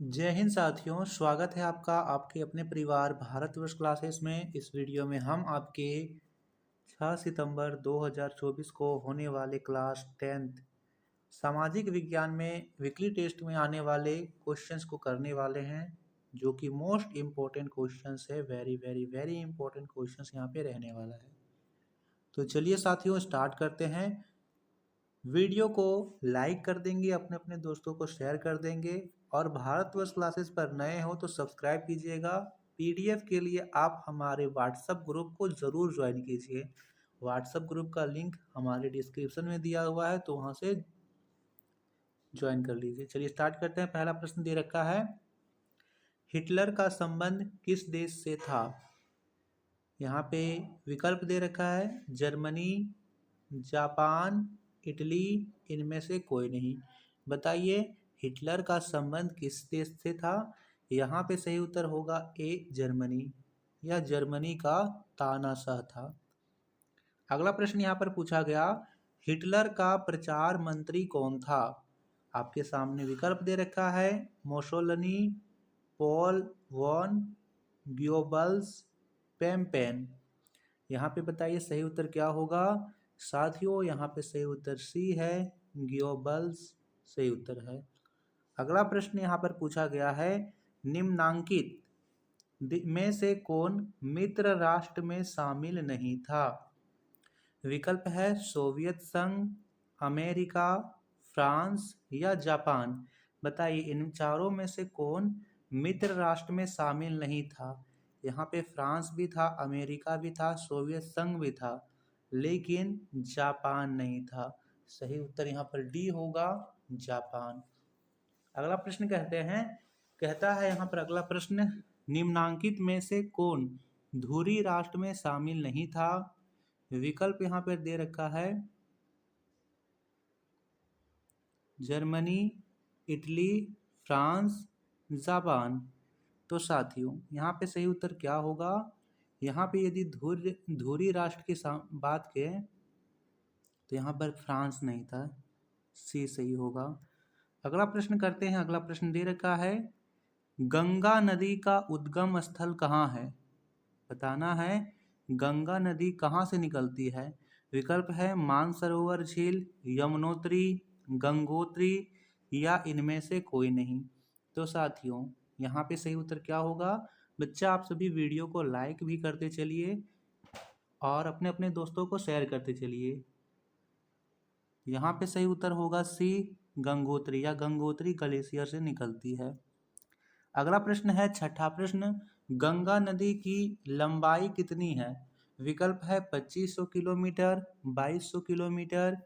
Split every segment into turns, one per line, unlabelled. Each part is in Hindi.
जय हिंद साथियों, स्वागत है आपका आपके अपने परिवार भारतवर्ष क्लासेस में। इस वीडियो में हम आपके 6 सितंबर 2024 को होने वाले क्लास 10th सामाजिक विज्ञान में वीकली टेस्ट में आने वाले क्वेश्चंस को करने वाले हैं, जो कि मोस्ट इम्पोर्टेंट क्वेश्चंस है। Very very very important questions यहाँ पे रहने वाला है। तो चलिए साथियों, स्टार्ट करते हैं। वीडियो को लाइक कर देंगे, अपने अपने दोस्तों को शेयर कर देंगे, और भारतवर्ष क्लासेस पर नए हो तो सब्सक्राइब कीजिएगा। पीडीएफ के लिए आप हमारे व्हाट्सएप ग्रुप को ज़रूर ज्वाइन कीजिए। व्हाट्सएप ग्रुप का लिंक हमारे डिस्क्रिप्शन में दिया हुआ है, तो वहाँ से ज्वाइन कर लीजिए। चलिए स्टार्ट करते हैं। पहला प्रश्न दे रखा है, हिटलर का संबंध किस देश से था? यहाँ पे विकल्प दे रखा है, जर्मनी, जापान, इटली, इनमें से कोई नहीं। बताइए हिटलर का संबंध किस देश से था? यहाँ पे सही उत्तर होगा ए, जर्मनी। या जर्मनी का तानाशाह था। अगला प्रश्न यहाँ पर पूछा गया, हिटलर का प्रचार मंत्री कौन था? आपके सामने विकल्प दे रखा है, मोसोलिनी, पॉल वॉन, ग्योबल्स, पेम्पेन। यहाँ पे बताइए सही उत्तर क्या होगा? साथियों यहाँ पे सही उत्तर सी है, ग्योबल्स सही उत्तर है। अगला प्रश्न यहाँ पर पूछा गया है, निम्नांकित में से कौन मित्र राष्ट्र में शामिल नहीं था? विकल्प है सोवियत संघ, अमेरिका, फ्रांस या जापान। बताइए इन चारों में से कौन मित्र राष्ट्र में शामिल नहीं था? यहाँ पे फ्रांस भी था, अमेरिका भी था, सोवियत संघ भी था, लेकिन जापान नहीं था। सही उत्तर यहाँ पर डी होगा, जापान। अगला प्रश्न कहता है यहाँ पर अगला प्रश्न, निम्नांकित में से कौन धुरी राष्ट्र में शामिल नहीं था? विकल्प यहाँ पर दे रखा है, जर्मनी, इटली, फ्रांस, जापान। तो साथियों यहाँ पे सही उत्तर क्या होगा? यहाँ पे यदि धुरी राष्ट्र की बात करें तो यहाँ पर फ्रांस नहीं था, सी सही होगा। अगला प्रश्न करते हैं। अगला प्रश्न दे रखा है, गंगा नदी का उद्गम स्थल कहाँ है? बताना है गंगा नदी कहाँ से निकलती है। विकल्प है मानसरोवर झील, यमुनोत्री, गंगोत्री या इनमें से कोई नहीं। तो साथियों यहाँ पे सही उत्तर क्या होगा? बच्चा आप सभी वीडियो को लाइक भी करते चलिए और अपने अपने दोस्तों को शेयर करते चलिए। यहाँ पे सही उत्तर होगा सी, गंगोत्री, या गंगोत्री ग्लेशियर से निकलती है। अगला प्रश्न है छठा प्रश्न, गंगा नदी की लंबाई कितनी है? विकल्प है 2500 किलोमीटर, 2200 किलोमीटर,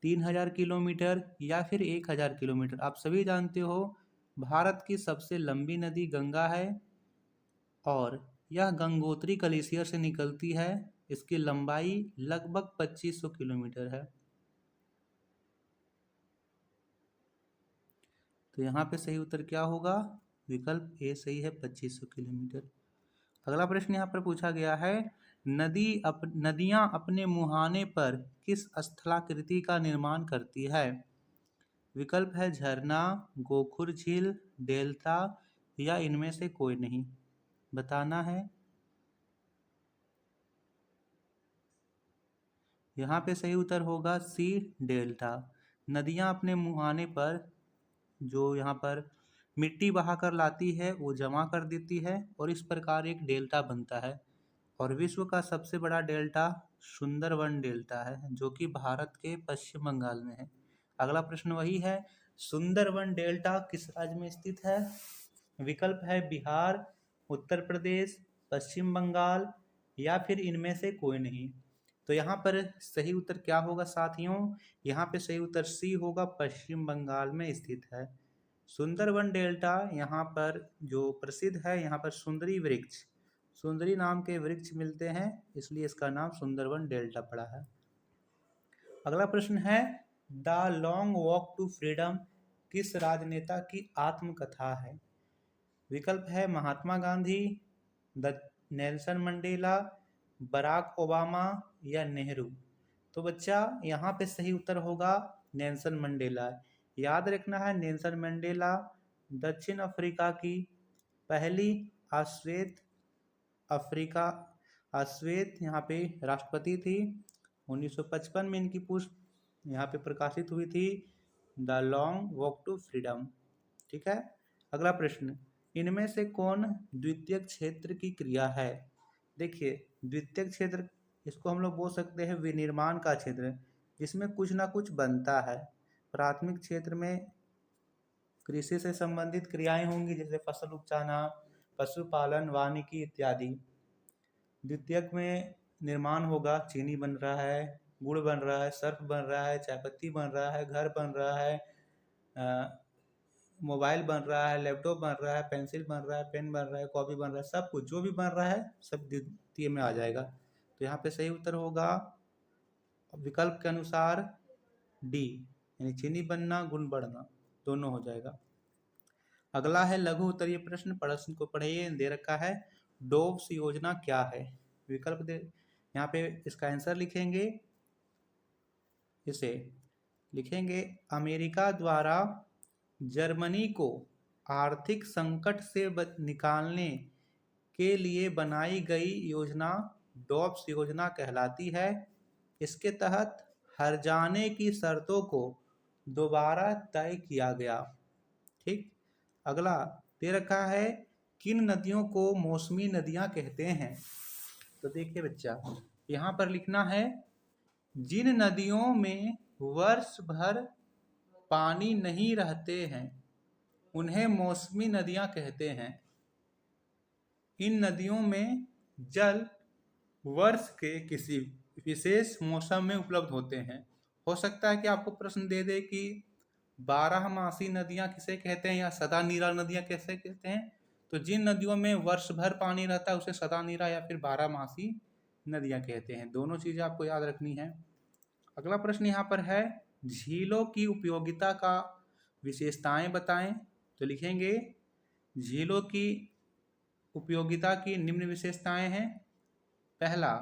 3000 किलोमीटर या फिर 1000 किलोमीटर। आप सभी जानते हो भारत की सबसे लंबी नदी गंगा है और यह गंगोत्री ग्लेशियर से निकलती है। इसकी लंबाई लगभग 2500 किलोमीटर है। तो यहाँ पे सही उत्तर क्या होगा? विकल्प ए सही है, 2500 किलोमीटर। अगला प्रश्न यहाँ पर पूछा गया है, नदियाँ अपने मुहाने पर किस स्थलाकृति का निर्माण करती है? विकल्प है झरना, गोखुर झील, डेल्टा या इनमें से कोई नहीं। बताना है। यहाँ पे सही उत्तर होगा सी, डेल्टा। नदियाँ अपने मुहाने पर जो यहाँ पर मिट्टी बहाकर लाती है वो जमा कर देती है और इस प्रकार एक डेल्टा बनता है। और विश्व का सबसे बड़ा डेल्टा सुंदरवन डेल्टा है, जो कि भारत के पश्चिम बंगाल में है। अगला प्रश्न वही है, सुंदरवन डेल्टा किस राज्य में स्थित है? विकल्प है बिहार, उत्तर प्रदेश, पश्चिम बंगाल या फिर इनमें से कोई नहीं। तो यहाँ पर सही उत्तर क्या होगा साथियों? यहाँ पे सही उत्तर सी होगा, पश्चिम बंगाल में स्थित है। सुंदरवन डेल्टा यहाँ पर जो प्रसिद्ध है, यहाँ पर सुंदरी वृक्ष, सुंदरी नाम के वृक्ष मिलते हैं, इसलिए इसका नाम सुंदरवन डेल्टा पड़ा है। अगला प्रश्न है, the long walk to freedom किस राजनेता की आत्मकथा है? विकल्प है Mahatma Gandhi, Nelson Mandela, Barack Obama या नेहरू। तो बच्चा यहाँ पे सही उत्तर होगा नेल्सन मंडेला। याद रखना है नेल्सन मंडेला दक्षिण अफ्रीका की पहली अश्वेत अफ्रीका अश्वेत यहाँ पे राष्ट्रपति थी। 1955 में इनकी पुष्प यहाँ पे प्रकाशित हुई थी, the long walk to freedom. ठीक है। अगला प्रश्न, इनमें से कौन द्वितीयक क्षेत्र की क्रिया है? देखिए, द्वितीयक क्षेत्र इसको हम लोग बोल सकते हैं विनिर्माण का क्षेत्र, जिसमें कुछ ना कुछ बनता है। प्राथमिक क्षेत्र में कृषि से संबंधित क्रियाएं होंगी, जैसे फसल उपजाना, पशुपालन, वानिकी इत्यादि। द्वितीयक में निर्माण होगा, चीनी बन रहा है, गुड़ बन रहा है, सर्फ बन रहा है, चायपत्ती बन रहा है, घर बन रहा है, मोबाइल बन रहा है, लैपटॉप बन रहा है, पेंसिल बन रहा है, पेन बन रहा है, कॉपी बन रहा है, सब कुछ जो भी बन रहा है सब द्वितीय में आ जाएगा। तो यहाँ पे सही उत्तर होगा विकल्प के अनुसार डी, यानी चीनी बनना, गुड़ बढ़ना, दोनों हो जाएगा। अगला है लघु उत्तरीय प्रश्न, प्रश्न को पढ़िए। दे रखा है डोव्स योजना क्या है? विकल्प दे, यहाँ पे इसका आंसर लिखेंगे, इसे लिखेंगे अमेरिका द्वारा जर्मनी को आर्थिक संकट से निकालने के लिए बनाई गई योजना डोव्स योजना कहलाती है। इसके तहत हर्जाने की शर्तों को दोबारा तय किया गया। ठीक। अगला दे रखा है किन नदियों को मौसमी नदियां कहते हैं? तो देखिए बच्चा, यहाँ पर लिखना है जिन नदियों में वर्ष भर पानी नहीं रहते हैं उन्हें मौसमी नदियां कहते हैं। इन नदियों में जल वर्ष के किसी विशेष मौसम में उपलब्ध होते हैं। हो सकता है कि आपको प्रश्न दे दे कि 12मासी नदियां किसे कहते हैं या सदा नीरा नदियां कैसे कहते हैं। तो जिन नदियों में वर्ष भर पानी रहता है उसे सदा नीरा या फिर 12मासी नदियां कहते हैं। दोनों चीजें आपको याद रखनी है। अगला प्रश्न यहाँ पर है झीलों की उपयोगिता का विशेषताएं बताएं। तो लिखेंगे झीलों की उपयोगिता की निम्न विशेषताएं हैं। पहला,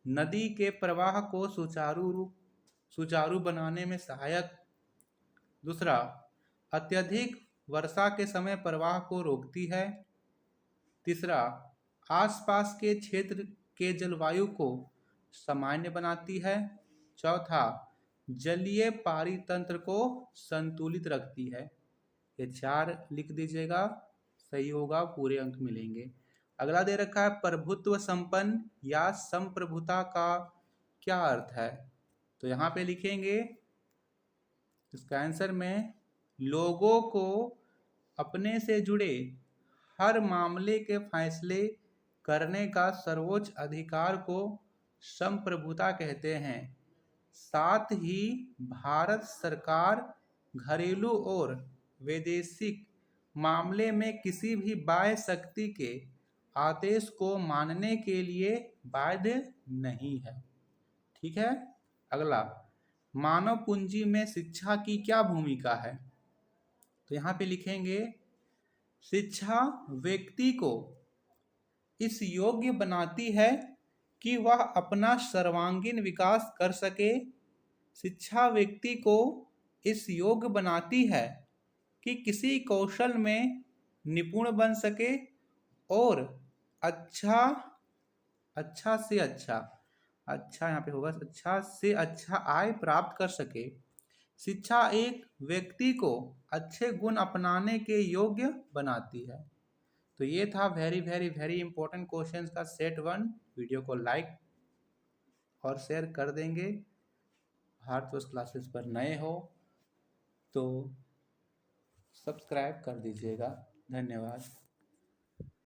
नदी के प्रवाह को सुचारू बनाने में सहायक। दूसरा, अत्यधिक वर्षा के समय प्रवाह को रोकती है। तीसरा, आसपास के क्षेत्र के जलवायु को सामान्य बनाती है। चौथा, जलीय पारितंत्र को संतुलित रखती है। ये 4 लिख दीजिएगा, सही होगा, पूरे अंक मिलेंगे। अगला दे रखा है प्रभुत्व संपन्न या संप्रभुता का क्या अर्थ है? तो यहाँ पे लिखेंगे इसका आंसर में लोगों को अपने से जुड़े हर मामले के फैसले करने का सर्वोच्च अधिकार को संप्रभुता कहते हैं। साथ ही भारत सरकार घरेलू और वैदेशिक मामले में किसी भी बाह्य शक्ति के आदेश को मानने के लिए बाध्य नहीं है। ठीक है। अगला, मानव पूंजी में शिक्षा की क्या भूमिका है? तो यहाँ पे लिखेंगे शिक्षा व्यक्ति को इस योग्य बनाती है कि वह अपना सर्वांगीण विकास कर सके। शिक्षा व्यक्ति को इस योग्य बनाती है कि किसी कौशल में निपुण बन सके और अच्छा यहाँ पे होगा अच्छा से अच्छा आय प्राप्त कर सके। शिक्षा एक व्यक्ति को अच्छे गुण अपनाने के योग्य बनाती है। तो ये था very very very important questions का सेट 1। वीडियो को लाइक और शेयर कर देंगे। भारतवर्ष क्लासेस पर नए हो तो सब्सक्राइब कर दीजिएगा। धन्यवाद।